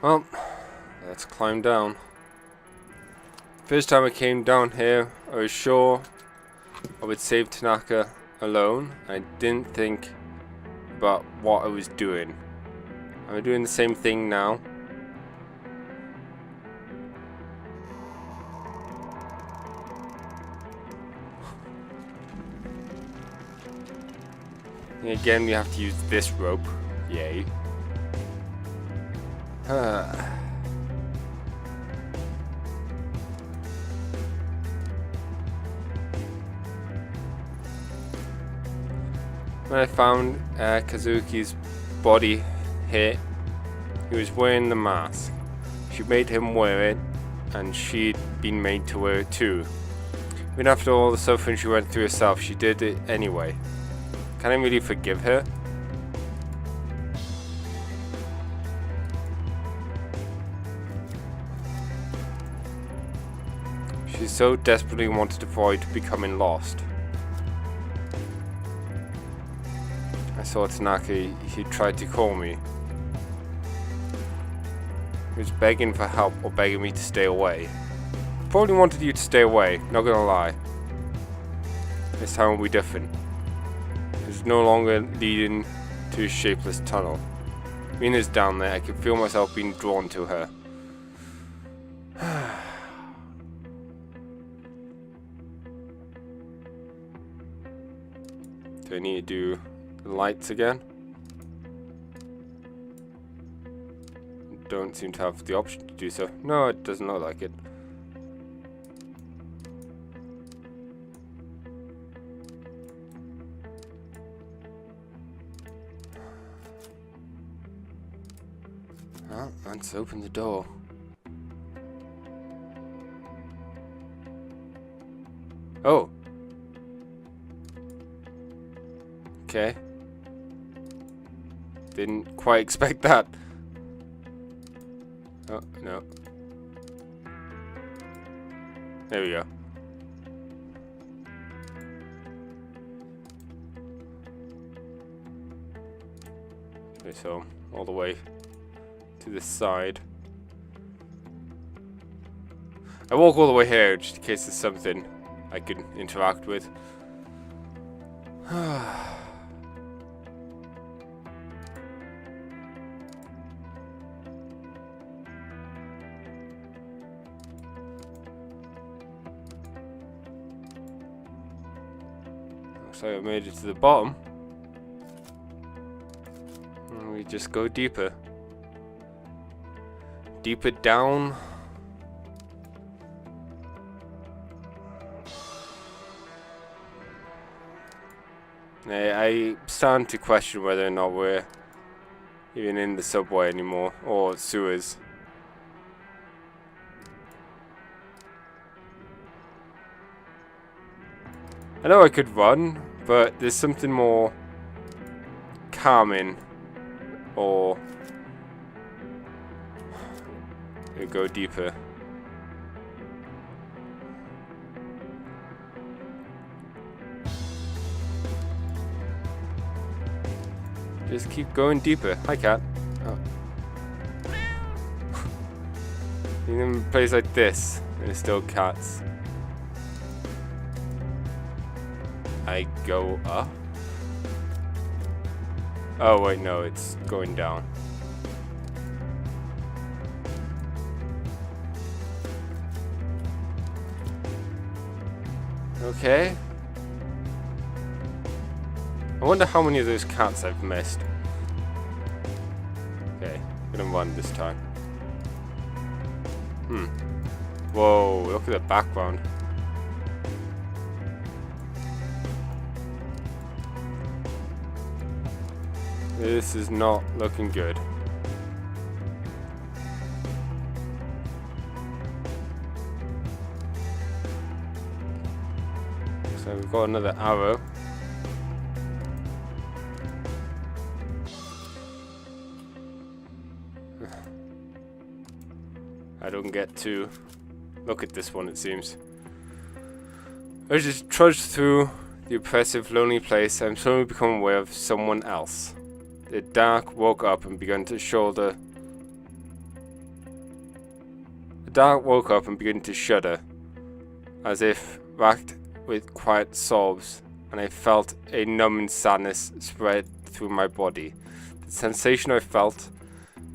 Well, let's climb down. First time I came down here, I was sure I would save Tanaka alone. I didn't think about what I was doing. Am I doing the same thing now? And again, we have to use this rope. Yay. When I found Kazuki's body here, he was wearing the mask. She made him wear it, and she'd been made to wear it too. Even after all the suffering she went through herself, she did it anyway. Can I really forgive her? She so desperately wanted to avoid becoming lost. I saw Tanaka, he tried to call me. He was begging for help or begging me to stay away. Probably wanted you to stay away, not gonna lie. This time will be different. It was no longer leading to a shapeless tunnel. Mina's down there, I could feel myself being drawn to her. Do I need to do the lights again? Don't seem to have the option to do so. No, it doesn't look like it. Well, let's open the door. Oh. Okay. Didn't quite expect that. Oh, no. There we go. Okay, so all the way to this side. I walk all the way here just in case there's something I can interact with. Looks like I made it to the bottom. And we just go deeper. Deeper down. I stand to question whether or not we're even in the subway anymore, or sewers. I know I could run, but there's something more calming, or you go deeper. Just keep going deeper. Hi, cat. Oh. In a place like this, there's still cats. I go up. Oh wait, no, it's going down. Okay. I wonder how many of those cats I've missed. Okay, I'm gonna run this time. Whoa, look at the background. This is not looking good. So we've got another arrow. I don't get to look at this one, it seems. I just trudged through the oppressive, lonely place and slowly become aware of someone else. The dark woke up and began to shoulder dark woke up and began to shudder, as if racked with quiet sobs, and I felt a numbing sadness spread through my body. The sensation I felt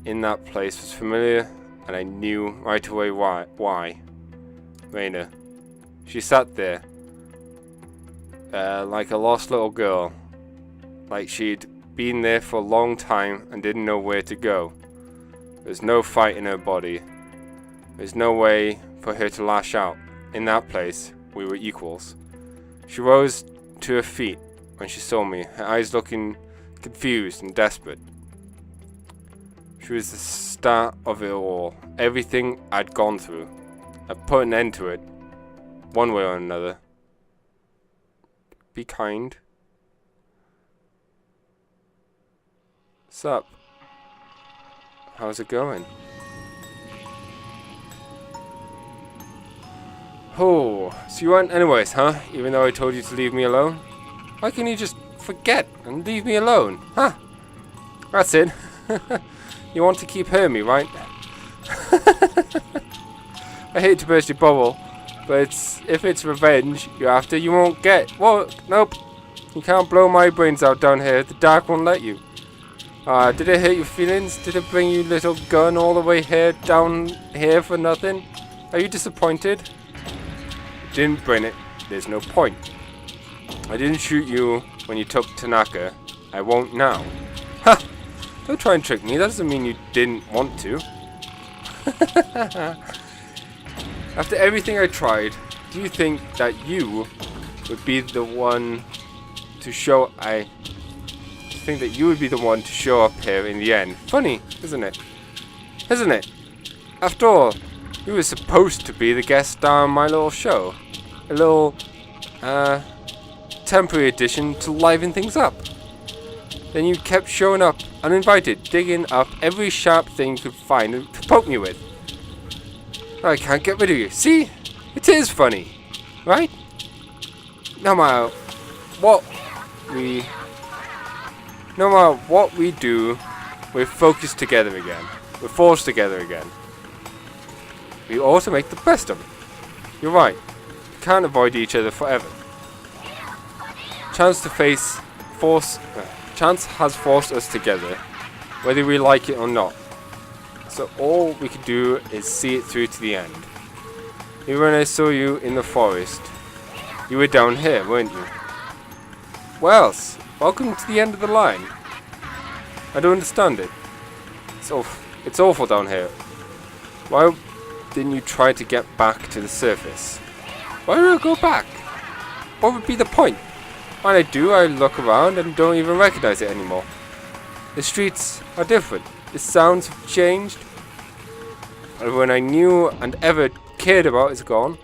in that place was familiar, and I knew right away why. Raina. She sat there, like a lost little girl, like she'd been there for a long time and didn't know where to go. There's no fight in her body. There's no way for her to lash out. In that place, we were equals. She rose to her feet when she saw me, her eyes looking confused and desperate. She was the start of it all. Everything I'd gone through. I'd put an end to it, one way or another. Be kind. Sup? How's it going? Oh, so you went anyways, huh? Even though I told you to leave me alone? Why can't you just forget and leave me alone? Huh? That's it. You want to keep hurting me, right? I hate to burst your bubble, but if it's revenge you're after, you won't get. Whoa, nope. You can't blow my brains out down here. The dark won't let you. Did it hurt your feelings? Did it bring you little gun all the way here down here for nothing? Are you disappointed? Didn't bring it. There's no point. I didn't shoot you when you took Tanaka. I won't now. Ha! Don't try and trick me. That doesn't mean you didn't want to. After everything I tried, do you think that you would be the one to show to show up here in the end? Funny, isn't it? Isn't it? After all, you were supposed to be the guest star on my little show. A little, temporary addition to liven things up. Then you kept showing up, uninvited, digging up every sharp thing you could find to poke me with. I can't get rid of you. See? It is funny, right? No matter what we do, we're focused together again. We're forced together again. We also make the best of it. You're right. We can't avoid each other forever. Chance has forced us together, whether we like it or not. So all we can do is see it through to the end. Even when I saw you in the forest, you were down here, weren't you? Well, welcome to the end of the line. I don't understand it. It's awful down here. Why didn't you try to get back to the surface? Why would I go back? What would be the point? When I do, I look around and don't even recognize it anymore. The streets are different. The sounds have changed. Everyone I knew and ever cared about is gone.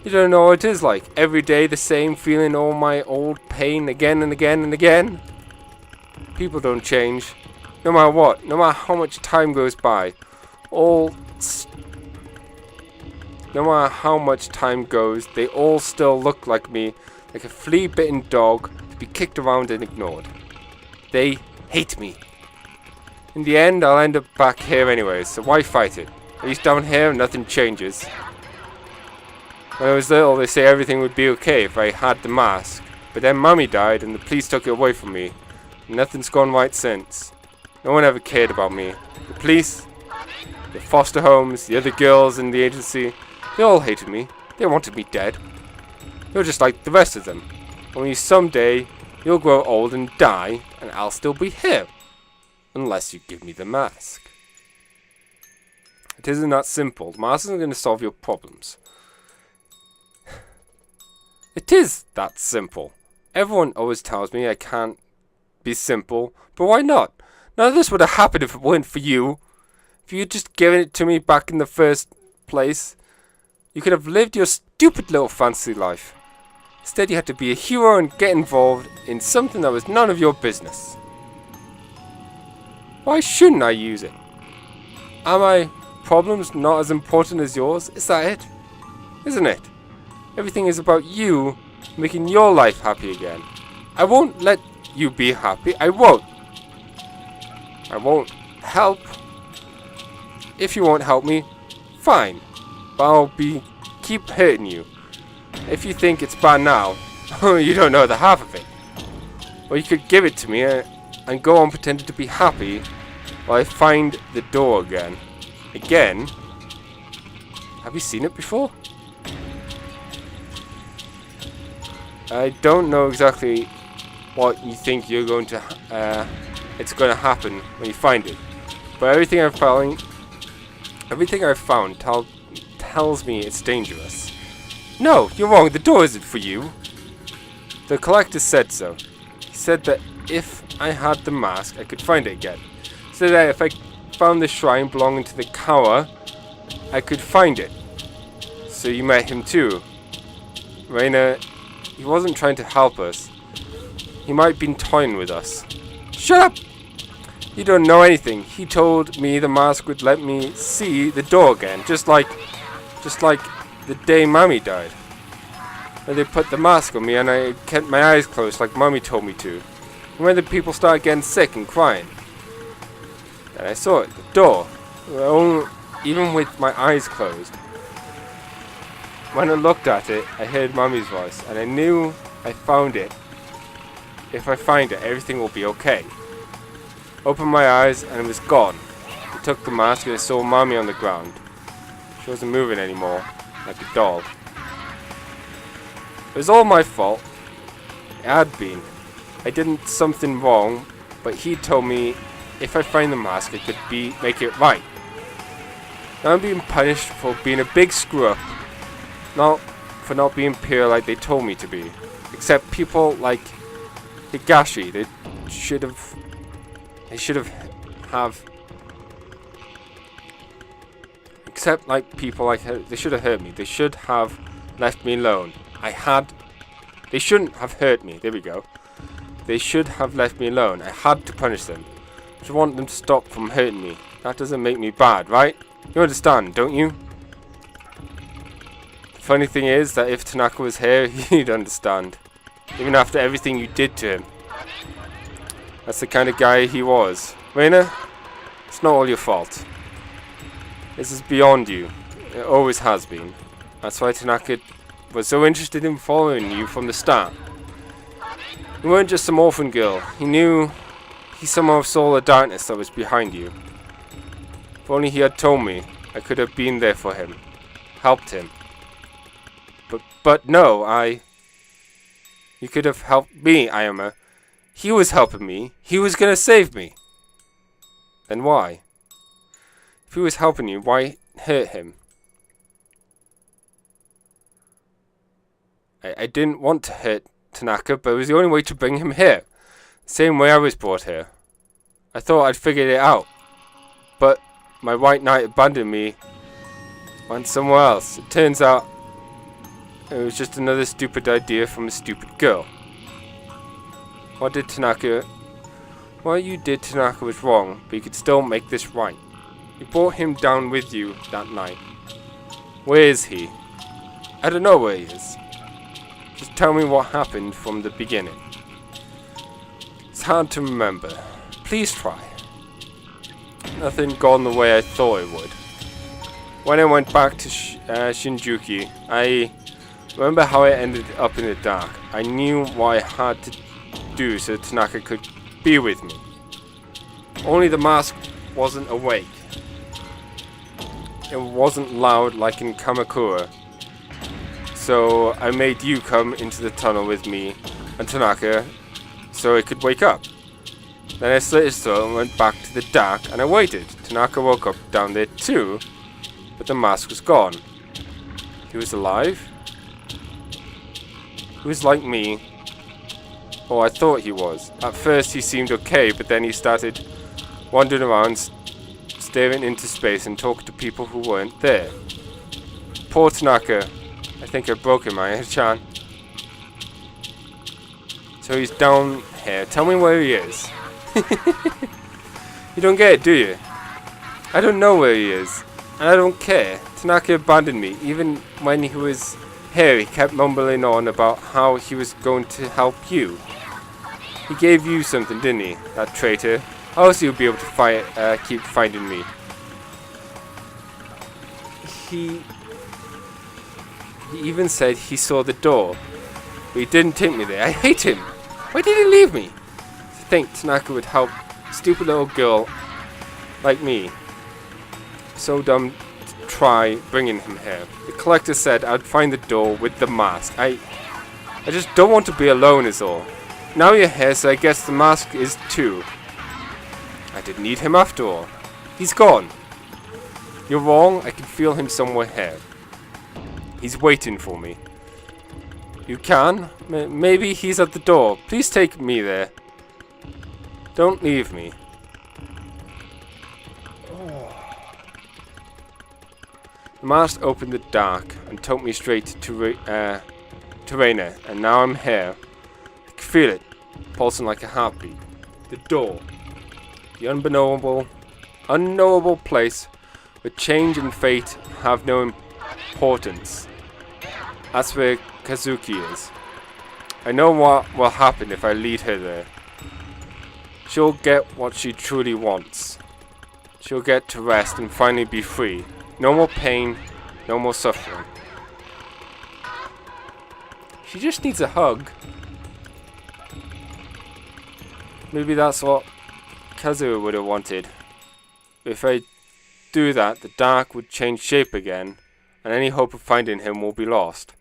You don't know what it is like. Every day the same, feeling all my old pain again and again and again. People don't change. No matter what. No matter how much time goes by. No matter how much time goes, they all still look like me. Like a flea-bitten dog to be kicked around and ignored. They hate me. In the end, I'll end up back here anyway, so why fight it? At least down here, nothing changes. When I was little, they say everything would be okay if I had the mask. But then Mummy died and the police took it away from me. And nothing's gone right since. No one ever cared about me. The police, the foster homes, the other girls in the agency, they all hated me. They wanted me dead. You're just like the rest of them. Only someday, you'll grow old and die, and I'll still be here. Unless you give me the mask. It isn't that simple. The mask isn't going to solve your problems. It is that simple. Everyone always tells me I can't be simple, but why not? None of this would have happened if it weren't for you. If you had just given it to me back in the first place, you could have lived your stupid little fantasy life. Instead, you had to be a hero and get involved in something that was none of your business. Why shouldn't I use it? Are my problems not as important as yours? Is that it? Isn't it? Everything is about you making your life happy again. I won't let you be happy. I won't. I won't help. If you won't help me, Fine. But I'll keep hurting you. If you think it's bad now, you don't know the half of it. Or you could give it to me and go on pretending to be happy while I find the door again. Again? Have you seen it before? I don't know exactly what you think you're going to it's going to happen when you find it, but everything I've found tells me it's dangerous. No, you're wrong. The door isn't for you. The collector said so. He said that if I had the mask, I could find it again. So that if I found the shrine belonging to the cower, I could find it. So you met him too. Raina, he wasn't trying to help us. He might have been toying with us. Shut up! You don't know anything. He told me the mask would let me see the door again, just like the day Mommy died. When they put the mask on me and I kept my eyes closed like Mommy told me to. And when the people started getting sick and crying. Then I saw it, the door. Even with my eyes closed. When I looked at it, I heard Mommy's voice, and I knew I found it. If I find it, everything will be okay. Opened my eyes, and it was gone. I took the mask, and I saw Mommy on the ground. She wasn't moving anymore, like a doll. It was all my fault. It had been. I did something wrong, but he told me if I find the mask, I could make it right. Now I'm being punished for being a big screw-up. Not for not being pure like they told me to be. Except people like Higashi, they should have except like people like her, they should have hurt me. They should have left me alone. They shouldn't have hurt me. There we go. They should have left me alone. I had to punish them. I just want them to stop from hurting me. That doesn't make me bad, right? You understand, don't you? The funny thing is that if Tanaka was here, he'd understand. Even after everything you did to him. That's the kind of guy he was. Raina, it's not all your fault. This is beyond you. It always has been. That's why Tanaka was so interested in following you from the start. You weren't just some orphan girl. He somehow saw the darkness that was behind you. If only he had told me, I could have been there for him. Helped him. But no, you could have helped me, Ayama. He was helping me. He was gonna save me. Then why? If he was helping you, why hurt him? I didn't want to hurt Tanaka, but it was the only way to bring him here. Same way I was brought here. I thought I'd figured it out. But my white knight abandoned me. Went somewhere else. It turns out it was just another stupid idea from a stupid girl. What you did Tanaka was wrong, but you could still make this right. You brought him down with you that night. Where is he? I don't know where he is. Just tell me what happened from the beginning. It's hard to remember. Please try. Nothing gone the way I thought it would. When I went back to Shinjuku, I remember how I ended up in the dark. I knew what I had to do so Tanaka could be with me. Only the mask wasn't awake. It wasn't loud like in Kamakura. So I made you come into the tunnel with me and Tanaka so it could wake up. Then I slit his throat and went back to the dark and I waited. Tanaka woke up down there too, but the mask was gone. He was alive? He was like me. Or I thought he was. At first he seemed okay, but then he started wandering around, staring into space and talking to people who weren't there. Poor Tanaka. I think I broke him, Chan. So he's down here. Tell me where he is. You don't get it, do you? I don't know where he is. And I don't care. Tanaka abandoned me. Even when he was here, he kept mumbling on about how he was going to help you. He gave you something, didn't he? That traitor. How else he'll be able to keep finding me? He even said he saw the door, but he didn't take me there. I hate him. Why did he leave me? To think Tanaka would help a stupid little girl like me. So dumb to try bringing him here. The collector said I'd find the door with the mask. I just don't want to be alone is all. Now you're here, so I guess the mask is too. I didn't need him after all. He's gone. You're wrong. I can feel him somewhere here. He's waiting for me. You can? Maybe he's at the door. Please take me there. Don't leave me. The mask opened the dark and took me straight to Raina, and now I'm here. I can feel it, pulsing like a heartbeat. The door. The unknowable place where change and fate have no importance. That's where Kazuki is. I know what will happen if I lead her there. She'll get what she truly wants. She'll get to rest and finally be free. No more pain, no more suffering. She just needs a hug. Maybe that's what Kazuo would have wanted. If I do that, the dark would change shape again, and any hope of finding him will be lost.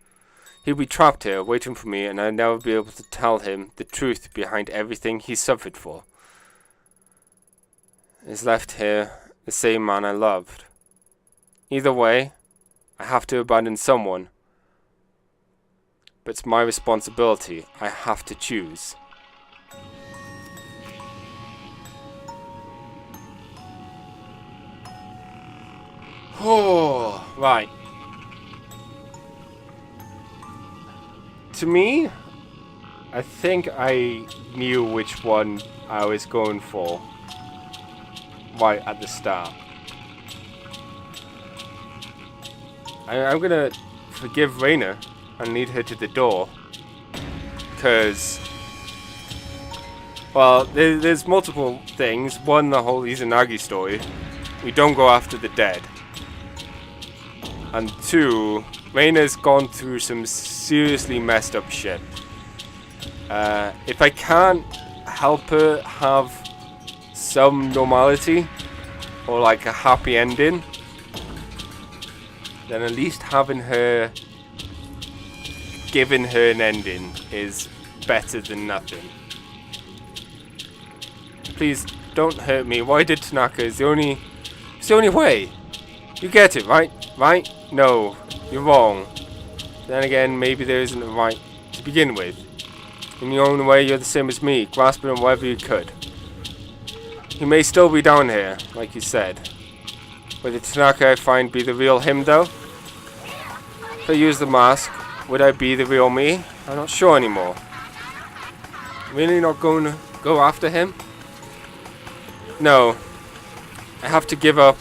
He'll be trapped here, waiting for me, and I'll never be able to tell him the truth behind everything he suffered for. Is left here the same man I loved. Either way, I have to abandon someone. But it's my responsibility. I have to choose. Oh, right. To me, I think I knew which one I was going for right at the start. I'm gonna forgive Raina and lead her to the door, because, well, there's multiple things. One, the whole Izanagi story. We don't go after the dead. And two, Raina's gone through some seriously messed up shit. If I can't help her have some normality, or like a happy ending, then at least having her, giving her an ending is better than nothing. Please don't hurt me. Why did Tanaka? It's the only way. You get it, right? Right? No, you're wrong. Then again, maybe there isn't a right to begin with. In your own way, you're the same as me, grasping at whatever you could. He may still be down here, like you said. Would the Tanaka I find be the real him, though? If I use the mask, would I be the real me? I'm not sure anymore. Really not going to go after him? No. I have to give up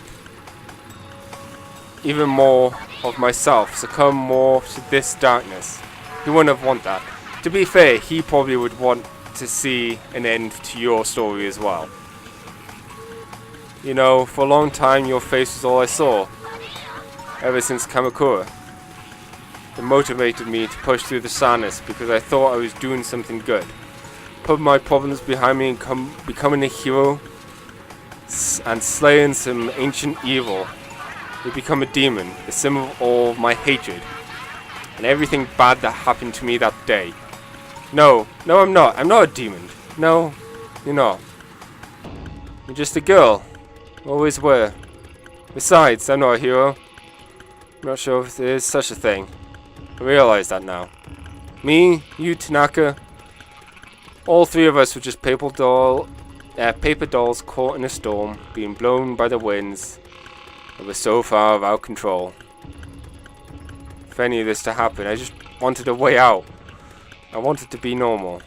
even more of myself, succumb more to this darkness. He wouldn't have want that. To be fair, he probably would want to see an end to your story as well. You know, for a long time your face was all I saw. Ever since Kamakura. It motivated me to push through the sadness because I thought I was doing something good. Put my problems behind me and becoming a hero and slaying some ancient evil. You become a demon, the symbol of all my hatred and everything bad that happened to me that day. No, I'm not. I'm not a demon. No, you're not. You're just a girl. Always were. Besides, I'm not a hero. I'm not sure if there is such a thing. I realize that now. Me, you, Tanaka, all three of us were just paper dolls caught in a storm, being blown by the winds that were so far out of control. For any of this to happen, I just wanted a way out. I wanted to be normal.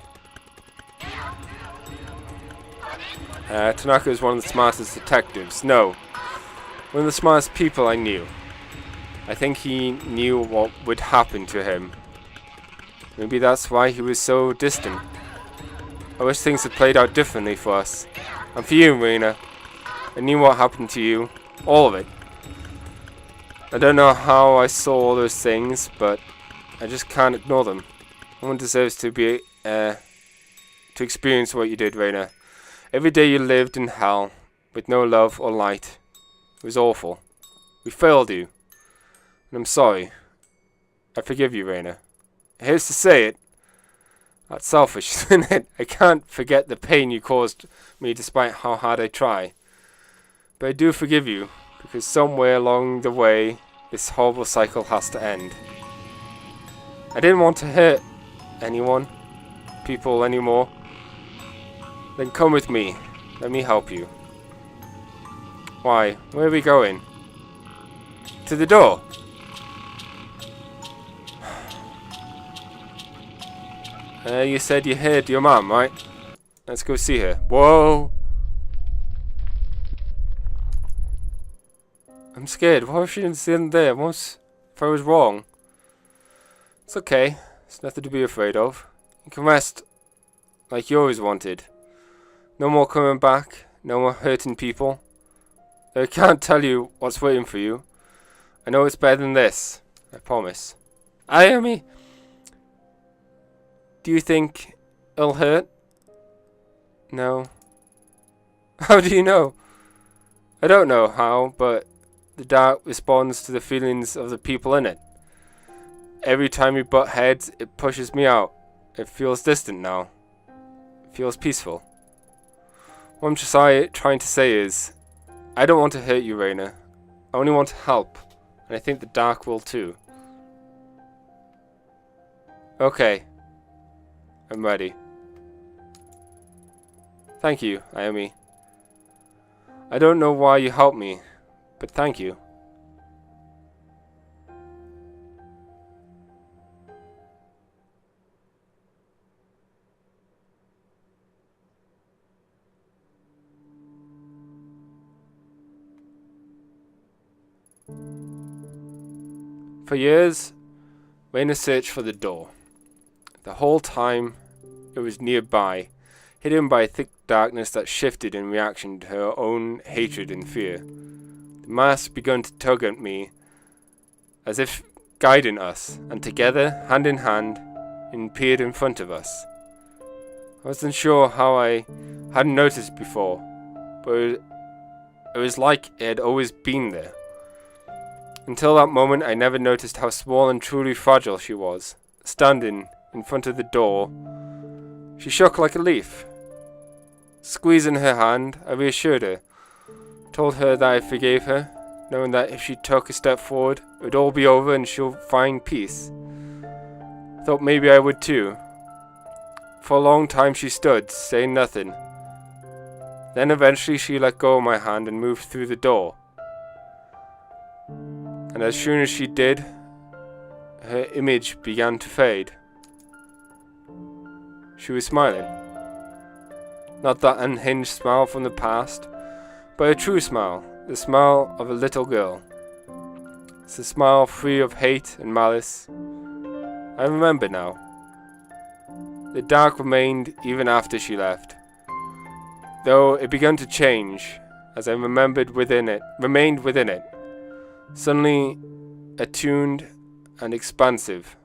Tanaka is one of the smartest detectives. No, one of the smartest people I knew. I think he knew what would happen to him. Maybe that's why he was so distant. I wish things had played out differently for us. And for you, Raina. I knew what happened to you. All of it. I don't know how I saw all those things, but I just can't ignore them. No one deserves to be, to experience what you did, Raina. Every day you lived in hell, with no love or light. It was awful. We failed you. And I'm sorry. I forgive you, Raina. Here's to say it. That's selfish, isn't it? I can't forget the pain you caused me despite how hard I try. But I do forgive you, because somewhere along the way, this horrible cycle has to end. I didn't want to hurt anyone, people anymore. Then come with me. Let me help you. Why? Where are we going? To the door. You said you heard your mum, right? Let's go see her. Whoa! I'm scared. What if she didn't see him there? What if I was wrong? It's okay. There's nothing to be afraid of. You can rest like you always wanted. No more coming back. No more hurting people. I can't tell you what's waiting for you. I know it's better than this. I promise. Ayami! Do you think it'll hurt? No. How do you know? I don't know how, but the dark responds to the feelings of the people in it. Every time we butt heads, it pushes me out. It feels distant now. It feels peaceful. What I'm just trying to say is, I don't want to hurt you, Raina. I only want to help, and I think the dark will too. Okay. I'm ready. Thank you, Ayami. I don't know why you helped me, but thank you. For years, Raina searched for the door. The whole time, it was nearby, hidden by thick darkness that shifted in reaction to her own hatred and fear. The mask began to tug at me, as if guiding us, and together, hand in hand, it appeared in front of us. I wasn't sure how I hadn't noticed before, but it was like it had always been there. Until that moment, I never noticed how small and truly fragile she was, standing in front of the door. She shook like a leaf. Squeezing her hand, I reassured her, told her that I forgave her, knowing that if she took a step forward, it would all be over and she'll find peace. Thought maybe I would too. For a long time she stood, saying nothing. Then eventually she let go of my hand and moved through the door. And as soon as she did, her image began to fade. She was smiling. Not that unhinged smile from the past, but a true smile, the smile of a little girl. It's a smile free of hate and malice. I remember now. The dark remained even after she left, though it began to change as I remained within it, suddenly attuned and expansive,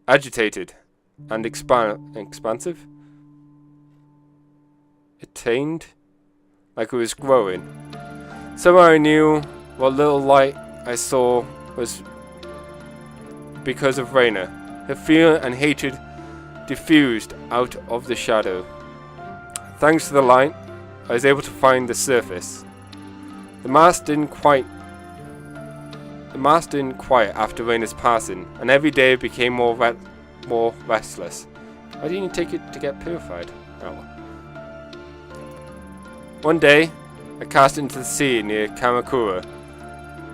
agitated and expansive, attained, like it was growing. Somehow I knew what little light I saw was because of Raina. Her fear and hatred diffused out of the shadow. Thanks to the light, I was able to find the surface. The mask didn't quiet after Raina's passing, and every day it became more restless. Why didn't you take it to get purified? Oh. One day, I cast it into the sea near Kamakura.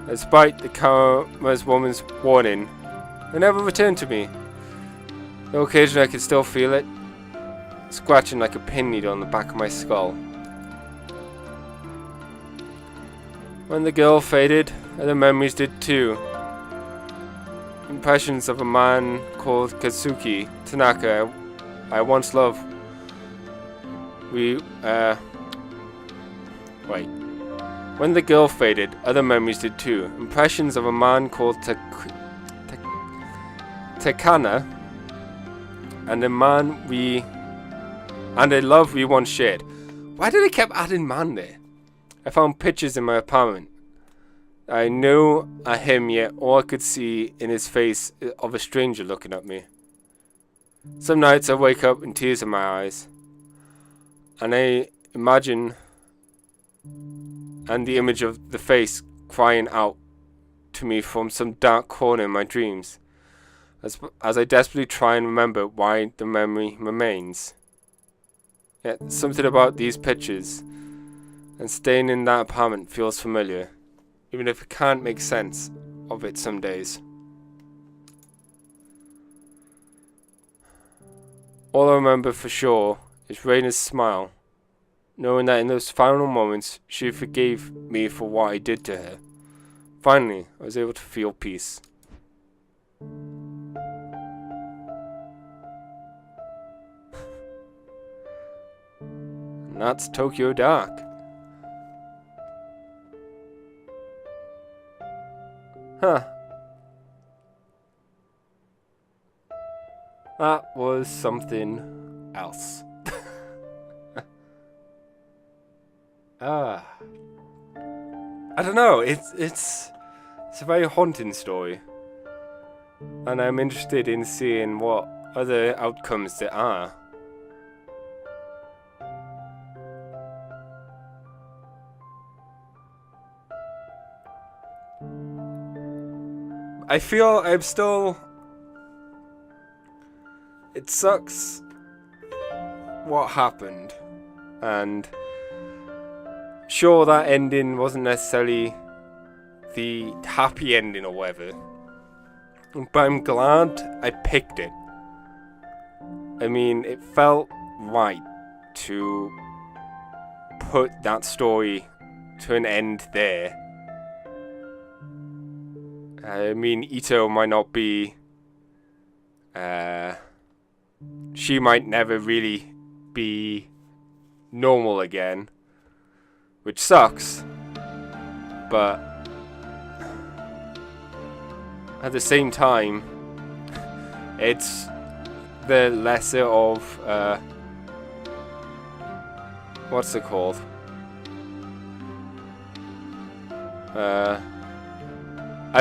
Despite the Kama's woman's warning, it never returned to me. Though occasionally I could still feel it, scratching like a pin needle on the back of my skull. When the girl faded, other memories did too. Impressions of a man called Kazuki Tanaka I once loved. When the girl faded, other memories did too. Impressions of a man called Tekana, and a love we once shared. Why did I keep adding man there? I found pictures in my apartment. I knew him, yet all I could see in his face of a stranger looking at me. Some nights I wake up in tears in my eyes, and I imagine the image of the face crying out to me from some dark corner in my dreams, as I desperately try and remember why the memory remains. Yet something about these pictures and staying in that apartment feels familiar, even if I can't make sense of it some days. All I remember for sure is Raina's smile, knowing that in those final moments she forgave me for what I did to her. Finally, I was able to feel peace. And that's Tokyo Dark. Huh. That was something else. I don't know, it's a very haunting story. And I'm interested in seeing what other outcomes there are. I feel I'm still... It sucks what happened, and sure that ending wasn't necessarily the happy ending or whatever, but I'm glad I picked it. I mean, it felt right to put that story to an end there. I mean, Ito might not be... she might never really be normal again, which sucks, but at the same time, it's the lesser of, what's it called? I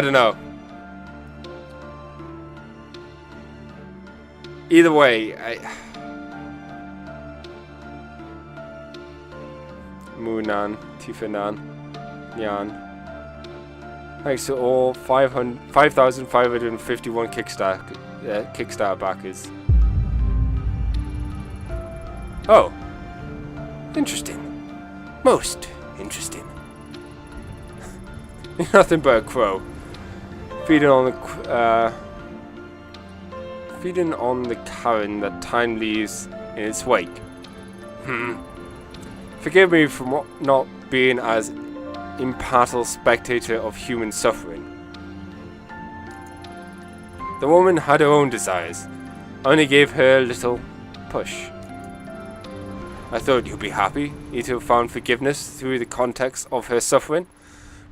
don't know. Either way, Munan, Tifanan, Nyan. Thanks to all 5,551 Kickstarter backers. Oh, interesting. Most interesting. Nothing but a crow. Feeding on the Karen that time leaves in its wake. Forgive me for not being as impartial spectator of human suffering. The woman had her own desires. I only gave her a little push. I thought you'd be happy. Ito found forgiveness through the context of her suffering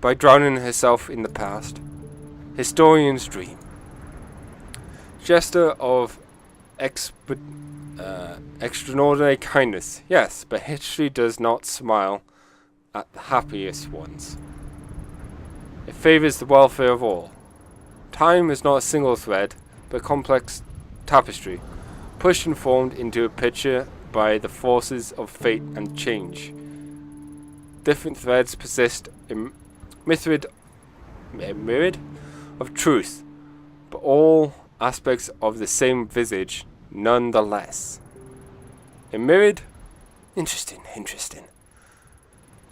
by drowning herself in the past. Historian's dream. Gesture of extraordinary kindness. Yes, but history does not smile at the happiest ones. It favors the welfare of all. Time is not a single thread, but a complex tapestry, pushed and formed into a picture by the forces of fate and change. Different threads persist in myriad of truth, but all aspects of the same visage nonetheless. A myriad? Interesting.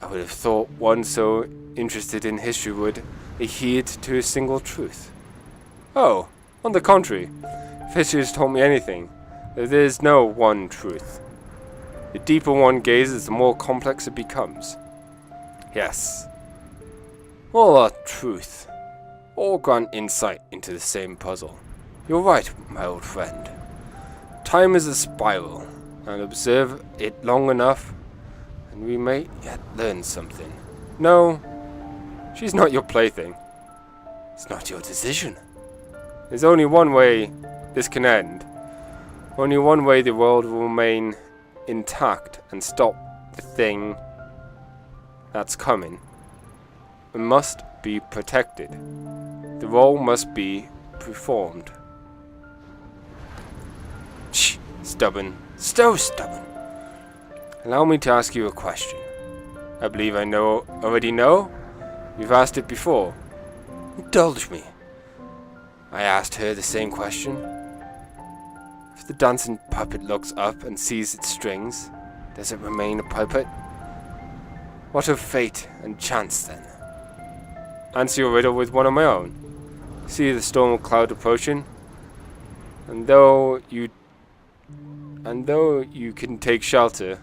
I would have thought one so interested in history would adhere to a single truth. Oh, on the contrary, if history has taught me anything, there is no one truth. The deeper one gazes, the more complex it becomes. Yes, all are truth. All grant insight into the same puzzle. You're right, my old friend. Time is a spiral, and observe it long enough, and we may yet learn something. No, she's not your plaything. It's not your decision. There's only one way this can end. Only one way the world will remain intact and stop the thing that's coming. It must be protected. The role must be performed. Shh, stubborn. So stubborn. Allow me to ask you a question. I believe I already know. You've asked it before. Indulge me. I asked her the same question. If the dancing puppet looks up and sees its strings, does it remain a puppet? What of fate and chance then? Answer your riddle with one of my own. See the storm cloud approaching, and though you can take shelter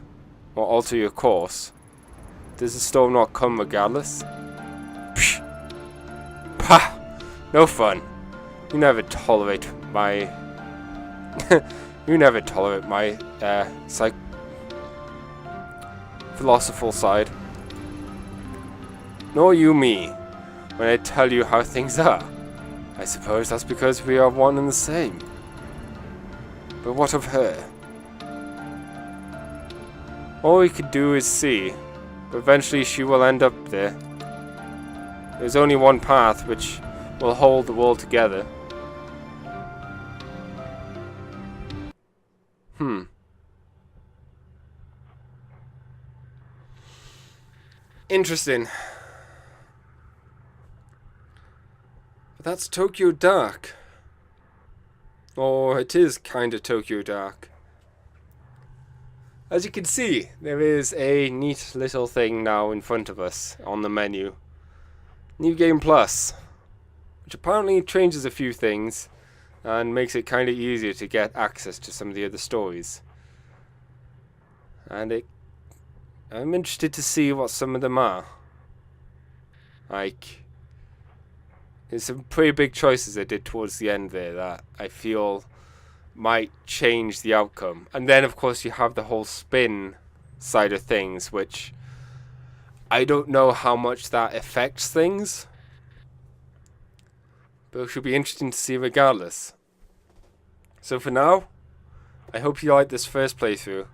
or alter your course, does the storm not come regardless? Psh! Pah! No fun. You never tolerate my philosophical side. Nor you me, when I tell you how things are. I suppose that's because we are one and the same. But what of her? All we could do is see, but eventually she will end up there. There's only one path which will hold the world together. Interesting. But that's Tokyo Dark. Or it is kinda Tokyo Dark. As you can see, there is a neat little thing now in front of us on the menu. New Game Plus, which apparently changes a few things and makes it kinda easier to get access to some of the other stories. And I'm interested to see what some of them are. Like, there's some pretty big choices they did towards the end there that I feel might change the outcome. And then, of course, you have the whole spin side of things, which I don't know how much that affects things. But it should be interesting to see regardless. So for now, I hope you liked this first playthrough.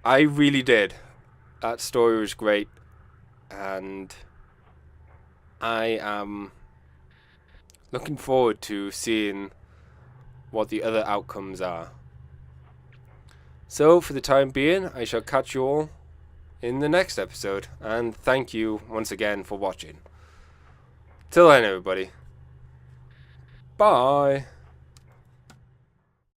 I really did. That story was great. And I am looking forward to seeing what the other outcomes are. So, for the time being, I shall catch you all in the next episode. And thank you once again for watching. Till then, everybody. Bye.